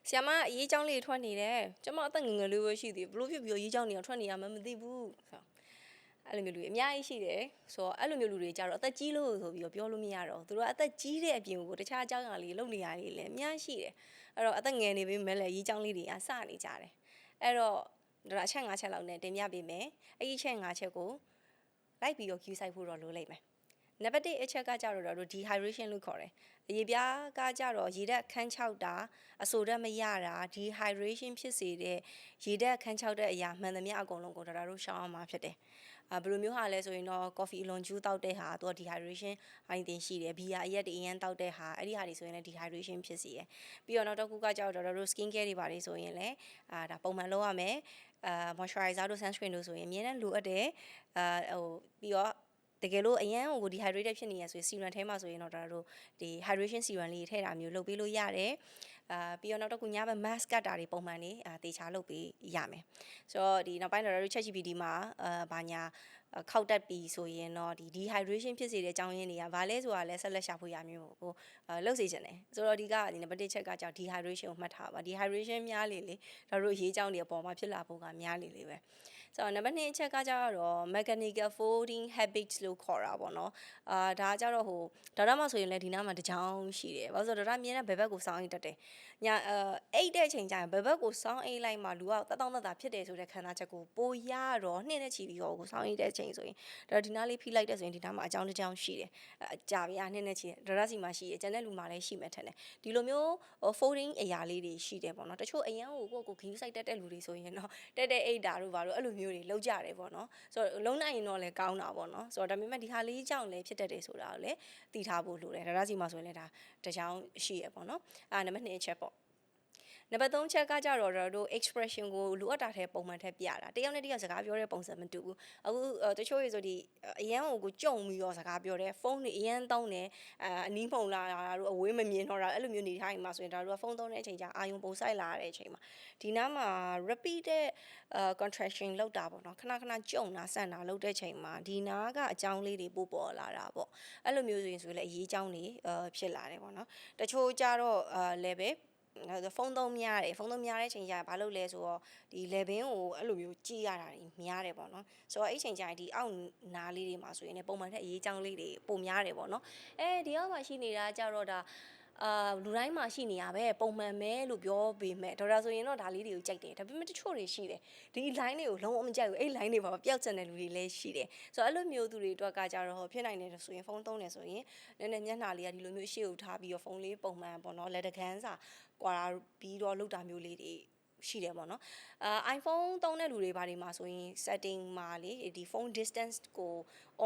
ဆရာမအရေးကြောင်းလေးထွက်နေတယ်ကျမအသက်ငယ်ငယ်လေးပဲရှိသေးဘလို့ဖြစ်ပြီးတော့ရေးကြောင်းနေအောင်ထွက်နေရမှမသိဘူးဆိုအဲ့လိုမျိုးလူတွေအများကြီးရှိတယ်ဆိုတော့အဲ့လိုမျိုးလူတွေကြတော့အသက်ကြီးလို့ဆိုပြီးတော့ပြောလို့မရတော့သူတို့ကအသက်ကြီးတဲ့အပြင်ကိုတခြားအကြောင်းအရာလေးလုပ်နေရလေးလည်းအများရှိတယ်အဲ့တော့အသက်ငယ်နေပြီမဲ့လည်းရေးကြောင်းလေးတွေကစနေကြတယ်အဲ့တော့ဒါအချက်၅ချက်လောက်နဲ့တင်ပြပေးမယ်အဲ့ဒီအချက်၅ချက်ကိုလိုက်ပြီးတော့ queue ဆိုင်ဖို့တော့လိုလိမ့်မယ်နံပါတ်1အချက်ကကြတော့ dehydration လို့ခေါ်တယ်။ရေပြားကကြတော့ရေဓာတ်ခန်းချောက်တာအဆိုဓာတ်မရတာ dehydration ဖြစ်စေတဲ့ရေဓာတ်ခန်းချောက်တဲ့အရာမှန်သမျှအကုန်လုံးကိုတို့ရှောင်အောင်မှာဖြစ်တယ်။ဘယ်လိုမျိုးဟာလဲဆိုရင်တော့ coffee အလွန်ကျူးတောက်တဲ့ဟာသူက dehydration ဟိုင်းတင်ရှိတယ်။ ဘီယာအရက်တွေအရင်တောက်တဲ့ဟာအဲ့ဒီဟာတွေဆိုရင်လည်း dehydration ဖြစ်စေရယ်။ပြီးတော့နောက်တစ်ခုကကြတော့ skin care တွေပါတယ်ဆိုရင်လည်းဒါပုံမှန်လုပ်ရမယ်။ moisturizer တို့ sunscreen တို့ဆိုရင်အမြဲတမ်းလိုအပ်တယ်ပြီးတော့တကယ်လို့အရန်ကို dehydrated ဖြစ်နေရဆိုရင် serum ထဲမှာဆိုရင်တော့တို့ဒီ hydration serum လေးထည့်တာမျိုးလုပ်ပေးလို့ရတယ်ပြီးတော့နောက်တစ်ခုညဘက် mask ကတ်တာတွေပုံမှန်နေတေချာလုပ်ပေးရမယ်ဆိုတော့ဒီနောက်ပိုင်းတော့တို့ ChatGPT မှာဘာညာခောက်တက်ပြီးဆိုရင်တော့ဒီ dehydration ဖြစ်စေတဲ့အကြောင်းရင်းတွေကဘာလဲဆိုတာလဲဆက်လက်ရှာဖွေရမျိုးကိုလုပ်စေချင်တယ်ဆိုတော့ဒီနံပါတ်1ချက်ကကြောင့် dehydration ကိုမှတ်ထားပါ dehydration များလေတို့ရေးကြောင်းတွေအပေါ်မှာဖြစ်လာဖို့ကများလေပဲဆိုတော့နံပါတ်2အချက်ကကြတော့ mechanical folding habits လို့ခေါ်တာပေါ့နော်ဒါကြတော့ဒေါက်တာမှဆိုရင်လည်းဒီနားမှာတစ်ချောင်းရှိတယ်ဘာလို့ဆိုတော့ဒေါက်တာမြင်တဲ့ဘယ်ဘက်ကိုစောင်းအိတ်တက်တယ်ညအိတ်တဲ့ချိန်ကျရင်ဘယ်ဘက်ကိုစောင်းအိတ်လိုက်မှလူကတတောင်းတတာဖြစ်တယ်ဆိုတဲ့ခံစားချက်ကိုပိုရတော့နှင်းနဲ့ချီပြီးတော့ကိုစောင်းအိတ်တဲ့ချိန်ဆိုရင်ဒါဒီနားလေးဖိလိုက်တဲ့ဆိုရင်ဒီနားမှာအကြောင်းတစ်ကြောင်းရှိတယ်ကြာပြီနှင်းနဲ့ချီဒေါက်တာစီမှာရှိတယ်ကျန်တဲ့လူမှာလည်းရှိမှထင်တယ်ဒီလိုမျိုး folding အရာလေးတွေရှိတယ်ပေါ့နော်တချို့အရန်ကိုခီးစိုက်တက်တဲ့လူတွေဆိုရင်တော့တက်တဲ့အိတ်တာတို့ဘာလို့အဲ့လိုမျိုးတွေလောက်ကြတယ်ပေါ့နော်ဆိုတော့လုံးနိုင်ရင်တော့လည်းကောင်းတာပေါ့နော်ဆိုတော့ဒါပေမဲ့ဒီဟာလေးကြောင့်လည်းဖြစ်တတ်တယ်ဆိုတာကိုလည်းသိထားဖို့လိုတယ်ဒါရစီမှာဆိုရင်လည်းဒါတစ်ချောင်းရှိရပေါ့နော်နံပါတ်2အချက်ပေါ့နံပါတ်3ချက်ကကြတော့တို့ expression ကိုလိုအပ်တာတဲ့ပုံမှန်ထက်ပြတာတယောက်နဲ့တယောက်စကားပြောတဲ့ပုံစံမတူဘူးအခုတချို့ရေဆိုဒီအရန်ကိုကြုံပြီးတော့စကားပြောတဲ့ဖုန်းတွေအရန်သုံးတယ်အနီးပုံလာတာတို့အဝေးမမြင်တော့တာအဲ့လိုမျိုးနေထိုင်မှာဆိုရင်ဒါတို့ကဖုန်းသုံးတဲ့အချိန်ကျအာယုံပုံဆိုင်လာတဲ့အချိန်မှာဒီနားမှာ repeated contraction လောက်တာပေါ့နော်ခဏခဏကြုံတာဆန့်တာလောက်တဲ့ချိန်မှာဒီနားကအကြောင်းလေးတွေပို့ပေါ်လာတာပေါ့အဲ့လိုမျိုးဆိုရင်လည်းအရေးကြောင်းတွေဖြစ်လာတယ်ပေါ့နော်တချို့ကြတော့လည်းပဲဖုန်းသုံးများတယ်ဖုန်းသုံးများတဲ့ချိန်ကျဘာလုပ်လဲဆိုတော့ဒီ level ကိုအဲ့လိုမျိုးကြည့်ရတာများတယ်ပေါ့နော်ဆိုတော့အဲ့ချိန်ကျရင်ဒီအောက်နားလေးတွေမှာဆိုရင်လည်းပုံမှန်တဲ့အရေးကြောင်းလေးတွေပုံများတယ်ပေါ့နော်ဒီအောက်မှာရှိနေတာကြတော့ဒါလူတိုင်းမှာရှိနေရပဲပုံမှန်ပဲလို့ပြောပေမဲ့ဒေါက်တာဆိုရင်တော့ဒါလေးတွေကိုကြိုက်တယ်ဒါပေမဲ့တချို့တွေရှိတယ်ဒီ line တွေကိုလုံးဝမကြိုက်ဘူးအဲ့ line တွေမှာပျောက်ကျန်တဲ့လူတွေလည်းရှိတယ်ဆိုတော့အဲ့လိုမျိုးသူတွေအတွက်ကကြတော့ဖြစ်နိုင်တယ်ဆိုရင်ဖုန်းသုံးတယ်ဆိုရင်နည်းနည်းမျက်နှာလေးကဒီလိုမျိုးရှေ့ကိုထားပြီးတော့ဖုန်းလေးပုံမှန်ပေါ့နော်လက်တကန်းစာကွာပြီးတော့လောက်တာမျိုးလေးတွေရှိတယ်ပေါ့နော်iPhone သုံးတဲ့လူတွေဘာတွေမှာဆိုရင် setting မှာလေဒီ phone distance ကို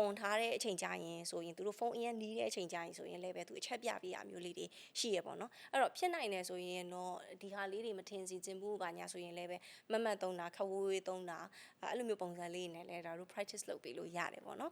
on ထားတဲ့အချိန်ကြာရင်ဆိုရင်သူတို့ဖုန်းအရင်နီးတဲ့အချိန်ကြာရင်ဆိုရင်လည်းပဲသူအချက်ပြပေးရမျိုးလေးတွေရှိရပေါ့နော်အဲ့တော့ဖြစ်နိုင်တယ်ဆိုရင်တော့ဒီဟာလေးတွေမထင်စီခြင်းဘူးဘာညာဆိုရင်လည်းပဲမတ်သုံးတာခဝေးသုံးတာအဲ့လိုမျိုးပုံစံလေးနဲ့လည်းဒါတို့ practice လုပ်ပေးလို့ရတယ်ပေါ့နော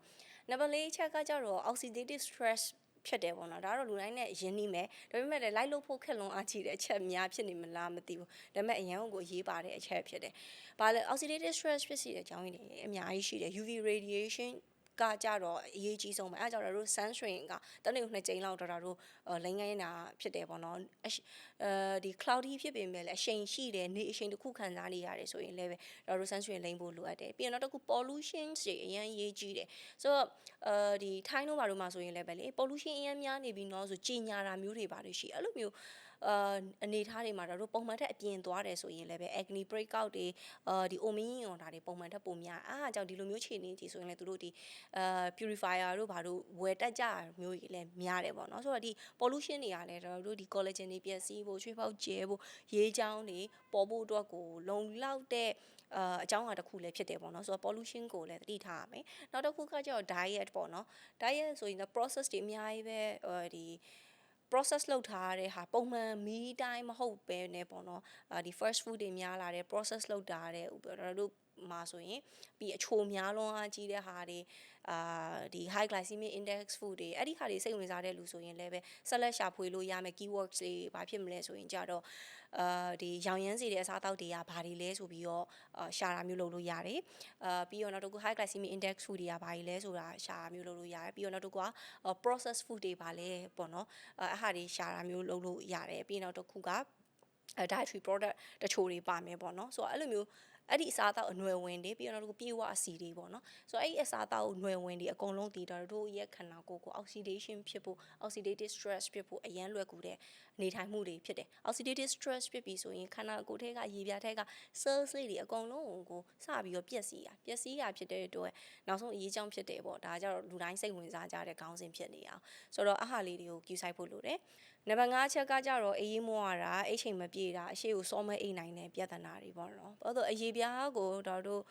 ်နံပါတ်4ချက်ကကြတော့ oxidative stressဖြစ်တယ်ပေါ့နော်ဒါတော့လူတိုင်းနဲ့ရင်းနှီးမယ်ဒါပေမဲ့လည်းလိုက်လို့ဖို့ခက်လွန်အားကြီးတဲ့အချက်များဖြစ်နေမလားမသိဘူးဒါပေမဲ့အရန်ကိုရေးပါတဲ့အချက်ဖြစ်တယ်ဘာလဲ oxidative stress ဖြစ်စီတဲ့အကြောင်းရင်းတွေအများကြီးရှိတယ် UV radiation ကကြတော့အရေးကြီးဆုံးပဲအဲကြောင့်တို့ sunscreen ကတနေ့ကို2ကြိမ်လောက်တော့တို့လိမ့်ငိုင်းတာဖြစ်တယ်ပေါ့နော်ဒီ cloudy ဖြစ်ပေမဲ့လည်းအရှိန်ရှိတယ်နေအရှိန်တစ်ခုခံစားနေရတယ်ဆိုရင်လည်းပဲတို့ sunscreen လိမ့်ဖို့လိုအပ်တယ်ပြီးရင်တော့တစ်ခု pollution တွေအရင်ရေးကြီးတယ်ဆိုတော့ဒီထိုင်းတို့ဘာလို့မှဆိုရင်လည်းပဲလေ pollution အရင်များနေပြီးတော့ဆိုကြီးညာတာမျိုးတွေပါတယ်ရှိအဲ့လိုမျိုးအနေထားတွေမှာတို့ပုံမှန်ထက်အပြင်သွားတယ်ဆိုရင်လည်းပဲ acne breakout တွေဒီ ominin ရောဒါတွေပုံမှန်ထက်ပိုများအားကြောင့်ဒီလိုမျိုးခြေနေကြီးဆိုရင်လည်းတို့ဒီpurifier တို့ဘာတို့ဝယ်တက်ကြမျိုးကြီးလည်းများတယ်ပေါ့နော်ဆိုတော့ဒီ pollution တွေကလည်းတို့ဒီ collagen တွေပျက်စီးဖို့ချွေးပေါက်ကျဲဖို့ရေးချောင်းတွေပေါ်ဖို့အတွက်ကိုလုံလောက်တဲ့အကြောင်းအရာတစ်ခုလည်းဖြစ်တယ်ပေါ့နော်ဆိုတော့ pollution ကိုလည်းသတိထားရမယ်နောက်တစ်ခုကကျတော့ diet ပေါ့နော် diet ဆိုရင် process တွေအများကြီးပဲဒီ process လုပ်ထားတဲ့ဟာပုံမှန်မီးတိုင်းမဟုတ်ပဲねပေါ့နော်ဒီ first food တွေများလာတယ် process လုပ်တာတဲ့ဥပမာတို့မှာဆိုရင်ပြီးအချိုများလွန်အားကြီးတဲ့ဟာတွေဒီ high glycemic index food တွေအဲ့ဒီဟာတွေစိတ်ဝင်စားတဲ့လူဆိုရင်လည်းပဲဆက်လက်ရှာဖွေလို့ရမယ် keywords တွေဘာဖြစ်မလဲဆိုရင်ကြတော့ဒီရောင်ရမ်းစေတဲ့အစားအသောက်တွေကဘာတွေလဲဆိုပြီးတော့ရှာတာမျိုးလုပ်လို့ရတယ်ပြီးတော့နောက်တစ်ခု high glycemic index food တွေကဘာတွေလဲဆိုတာရှာတာမျိုးလုပ်လို့ရတယ်ပြီးတော့နောက်တစ်ခုက process food တွေဘာလဲပေါ့နော်အဲ့ဟာတွေရှာတာမျိုးလုပ်လို့ရတယ်ပြီးတော့နောက်တစ်ခုက dietary product တချို့တွေပါမယ်ပေါ့နော်ဆိုတော့အဲ့လိုမျိုးအဲ့ဒီအစားအသောက်အနွယ်ဝင်တွေပြီးတော့တို့ပြေဝအစီတွေပေါ့နော်ဆိုတော့အဲ့ဒီအစားအသောက်အနွယ်ဝင်တွေအကုန်လုံးတည်တော့တို့ရဲ့ခန္ဓာကိုယ်ကို oxidation ဖြစ်ဖို့ oxidative stress ဖြစ်ဖို့အရန်လွယ်ကူတဲ့နေထိုင်မှုတွေဖြစ်တယ် oxidative stress ဖြစ်ပြီးဆိုရင်ခန္ဓာကိုယ်ထဲကရေပြားထဲက cells တွေအကုန်လုံးကိုစပြီးတော့ပျက်စီးတာဖြစ်တဲ့အတွက်နောက်ဆုံးအရေးကြောင်းဖြစ်တယ်ပေါ့ဒါကြတော့လူတိုင်းစိတ်ဝင်စားကြတဲ့ခေါင်းစဉ်ဖြစ်နေအောင်ဆိုတော့အဟာလေးတွေကိုကူးဆိုင်ဖို့လိုတယ်နံပါတ်5ချက်ကကြတော့အေးမွားတာအိတ်ချိန်မပြေတာအရှိကိုစောမဲအိတ်နိုင်တဲ့ပြဿနာတွေပေါ့နော်ဘာလို့အရေးပြားကိုတို့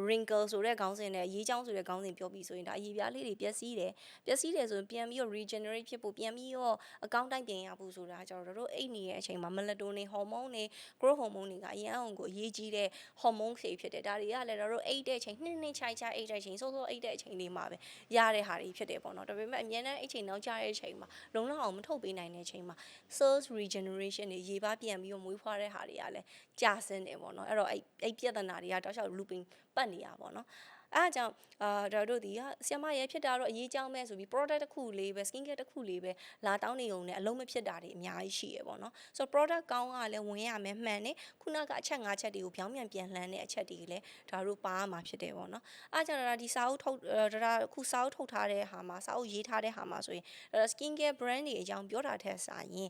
wrinkle ဆိုတဲ့ခေါင်းစဉ်နဲ့ရေးချောင်းဆိုတဲ့ခေါင်းစဉ်ပြောပြီးဆိုရင်ဒါအရေးပြားလေးတွေပျက်စီးတယ်ဆိုရင်ပြန်ပြီးတော့ regenerate ဖြစ်ဖို့ပြန်ပြီးတော့အကောင့်တိုင်းပြင်ရဖို့ဆိုတာကျတော့တို့အိတ်နေတဲ့အချိန်မှာ melatonin hormone တွေ growth hormone တွေကအရင်အောင်ကိုအရေးကြီးတဲ့ hormone တွေဖြစ်တယ်ဒါတွေကလည်းတို့အိတ်တဲ့အချိန်နှင်းချိုက်အိတ်တဲ့အချိန်စောအိတ်တဲ့အချိန်လေးမှာပဲရတဲ့ဟာတွေဖြစ်တယ်ပေါ့နော်ဒါပေမဲ့အများနဲ့အိတ်ချိန်နောက်ကျတဲ့အချိန်မှာလုံလောက်အောင်မထုတ်ပေးနိုင်တဲ့အချိန်မှာ cells regeneration တွေရေပါပြန်ပြီးတော့မွေးဖွားတဲ့ဟာတွေကလည်းကျဆင်းတယ်ပေါ့နော်အဲ့တော့အဲ့ပြဿနာတွေကတောက်လျှောက် looping ပတ်နေရပါတော့အဲ့ဒါကြောင့်ဒါတို့ဒီဆီယမရဲဖြစ်တာတော့အရေးကြောင်းမဲ့ဆိုပြီး product တစ်ခုလေးပဲ skin care တစ်ခုလေးပဲလာတောင်းနေုံနဲ့အလုံးမဖြစ်တာတွေအများကြီးရှိရပေါ့နော်ဆိုတော့ product ကောင်းကလည်းဝင်ရမယ်မှန်တယ်ခုနကအချက်၅ချက်တွေကိုပြောင်းပြန်လှမ်းတဲ့အချက်တွေလည်းဒါတို့ပါရမှာဖြစ်တယ်ပေါ့နော်အဲ့ကြောင့်ဒါဒီစာအုပ်ထုတ်ဒါခုစာအုပ်ထုတ်ထားတဲ့ဟာမှာစာအုပ်ရေးထားတဲ့ဟာမှာဆိုရင်skin care brand တွေအကြောင်းပြောတာထက်စာရင်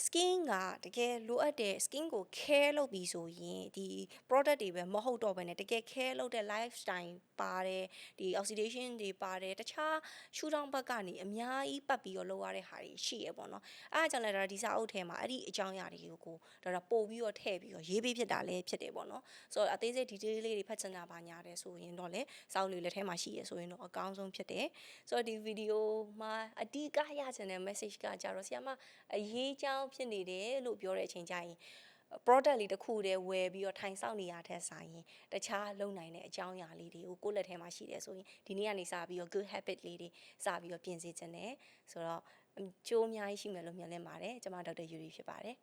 skin ကတကယ်လိုအပ်တဲ့ skin ကို care လုပ်ပြီးဆိုရင်ဒီ product တွေပဲမဟုတ်တော့ဘဲနဲ့တကယ် care လုပ်တဲ့ lifestyle ပါတယ်ဒီ oxidation တွေပါတယ်တခြားရှူထောင့်ဘက်ကနေအများကြီးပတ်ပြီးတော့လုပ်ရတဲ့ဟာတွေရှိရပေါ့နော်အဲအကြောင်းလည်းဒါဒီစာအုပ်ထဲမှာအဲ့ဒီအကြောင်းအရာတွေကိုဒါပို့ပြီးတော့ထည့်ပြီးတော့ရေးပေးဖြစ်တာလည်းဖြစ်တယ်ပေါ့နော်ဆိုတော့အသေးစိတ် detail လေးတွေဖတ်ချင်တာပါညာတယ်ဆိုရင်တော့လေစာအုပ်လေးလက်ထဲမှာရှိရဆိုရင်တော့အကောင်းဆုံးဖြစ်တယ်ဆိုတော့ဒီ video မှာအဓိကရချင်တဲ့ message ကကြတော့ဆီယမအရေးကြောင်းဖြစ်နေတယ်လို့ပြောတဲ့အချိန်ကျရင် product လေးတစ်ခုတည်းဝယ်ပြီးတော့ထိုင်ဆောင်နေရတဲ့ဆိုင်ရင်တခြားလုံနိုင်တဲ့အကြောင်းအရာလေးတွေကိုကိုယ့်လက်ထဲမှာရှိတယ်ဆိုရင်ဒီနေ့ကနေစပြီးတော့ good habit လေးတွေစပြီးတော့ပြင်ဆင်ခြင်းတယ်ဆိုတော့ကျိုးအများကြီးရှိမယ်လို့မျှော်လင့်ပါတယ်ကျွန်မဒေါက်တာယူရီဖြစ်ပါတယ်